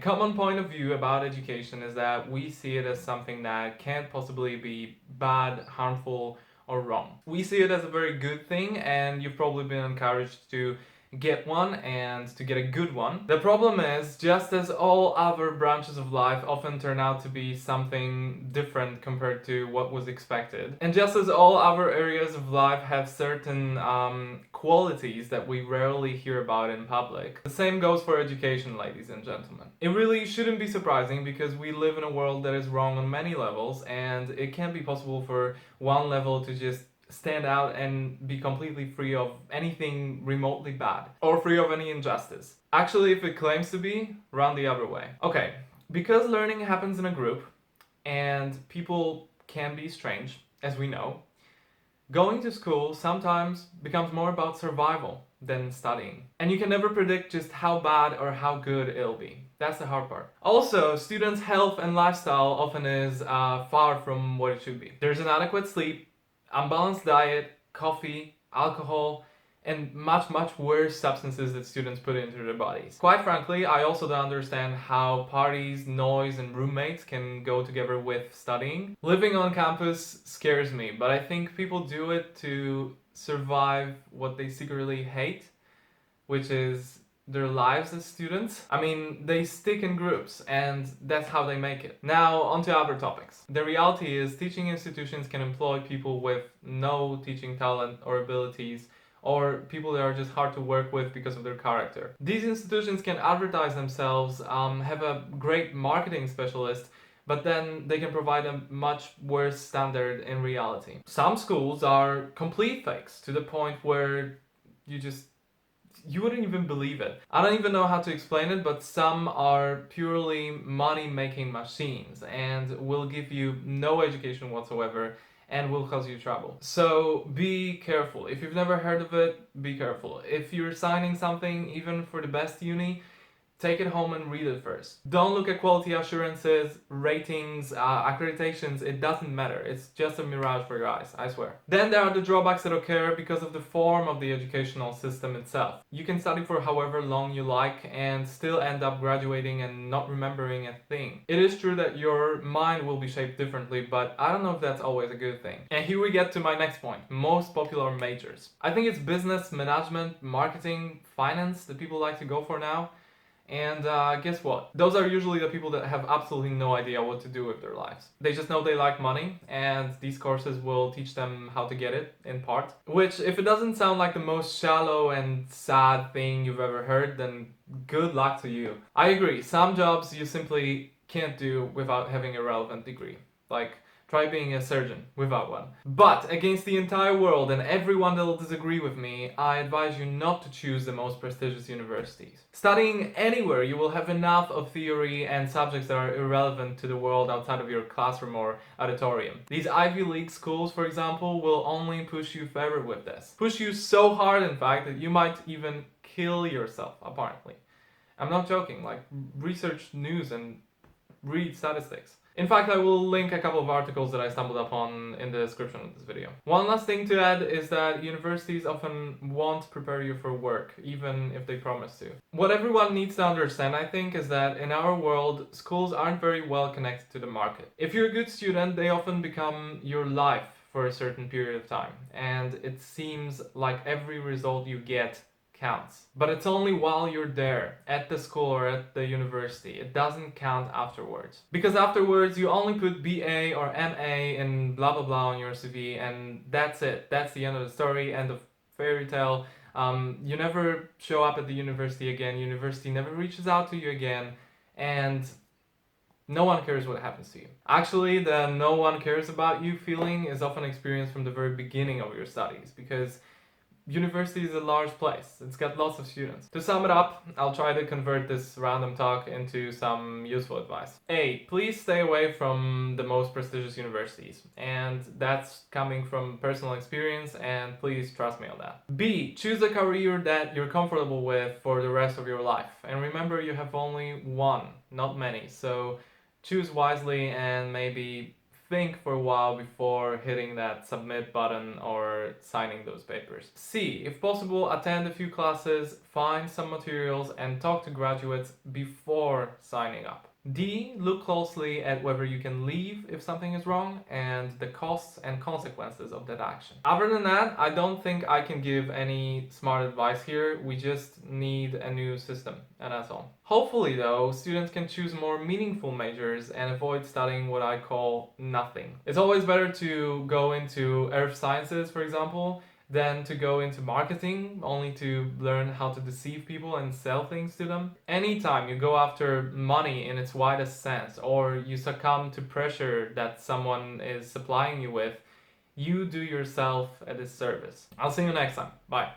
common point of view about education is that we see it as something that can't possibly be bad, harmful, or wrong. We see it as a very good thing, and you've probably been encouraged to get one and to get a good one. The problem is, just as all other branches of life often turn out to be something different compared to what was expected, and just as all other areas of life have certain qualities that we rarely hear about in public, the same goes for education, ladies and gentlemen. It really shouldn't be surprising because we live in a world that is wrong on many levels, and it can't be possible for one level to just stand out and be completely free of anything remotely bad or free of any injustice. Actually, if it claims to be, run the other way. Okay, because learning happens in a group and people can be strange, as we know, going to school sometimes becomes more about survival than studying. And you can never predict just how bad or how good it'll be. That's the hard part. Also, students' health and lifestyle often is far from what it should be. There's inadequate sleep, unbalanced diet, coffee, alcohol, and much worse substances that students put into their bodies. Quite frankly, I also don't understand how parties, noise, and roommates can go together with studying. Living on campus scares me, but I think people do it to survive what they secretly hate, which is their lives as students. I mean, they stick in groups, and that's how they make it. Now, on to other topics. The reality is teaching institutions can employ people with no teaching talent or abilities, or people that are just hard to work with because of their character. These institutions can advertise themselves, have a great marketing specialist, but then they can provide a much worse standard in reality. Some schools are complete fakes to the point where you wouldn't even believe it. I don't even know how to explain it, but some are purely money-making machines and will give you no education whatsoever and will cause you trouble. So be careful. If you've never heard of it, be careful. If you're signing something, even for the best uni, take it home and read it first. Don't look at quality assurances, ratings, accreditations, it doesn't matter. It's just a mirage for your eyes, I swear. Then there are the drawbacks that occur because of the form of the educational system itself. You can study for however long you like and still end up graduating and not remembering a thing. It is true that your mind will be shaped differently, but I don't know if that's always a good thing. And here we get to my next point, most popular majors. I think it's business, management, marketing, finance that people like to go for now. And guess what? Those are usually the people that have absolutely no idea what to do with their lives. They just know they like money, and these courses will teach them how to get it, in part. Which, if it doesn't sound like the most shallow and sad thing you've ever heard, then good luck to you. I agree, some jobs you simply can't do without having a relevant degree. Like, try being a surgeon without one. But against the entire world and everyone that'll disagree with me, I advise you not to choose the most prestigious universities. Studying anywhere, you will have enough of theory and subjects that are irrelevant to the world outside of your classroom or auditorium. These Ivy League schools, for example, will only push you further with this. Push you so hard, in fact, that you might even kill yourself, apparently. I'm not joking, like, research news and read statistics. In fact, I will link a couple of articles that I stumbled upon in the description of this video. One last thing to add is that universities often won't prepare you for work, even if they promise to. What everyone needs to understand, I think, is that in our world, schools aren't very well connected to the market. If you're a good student, they often become your life for a certain period of time, and it seems like every result you get counts. But it's only while you're there, at the school or at the university. It doesn't count afterwards. Because afterwards you only put BA or MA and blah blah blah on your CV, and that's it. That's the end of the story, end of fairy tale. You never show up at the university again, university never reaches out to you again, and no one cares what happens to you. Actually, the no one cares about you feeling is often experienced from the very beginning of your studies, because university is a large place. It's got lots of students. To sum it up, I'll try to convert this random talk into some useful advice. A, please stay away from the most prestigious universities. And that's coming from personal experience, and please trust me on that. B, choose a career that you're comfortable with for the rest of your life. And remember, you have only one, not many. So choose wisely and maybe think for a while before hitting that submit button or signing those papers. C, if possible, attend a few classes, find some materials, and talk to graduates before signing up. D, look closely at whether you can leave if something is wrong and the costs and consequences of that action. Other than that, I don't think I can give any smart advice here. We just need a new system, and that's all. Hopefully, though, students can choose more meaningful majors and avoid studying what I call nothing. It's always better to go into earth sciences, for example, than to go into marketing only to learn how to deceive people and sell things to them. Anytime you go after money in its widest sense, or you succumb to pressure that someone is supplying you with, you do yourself a disservice. I'll see you next time. Bye.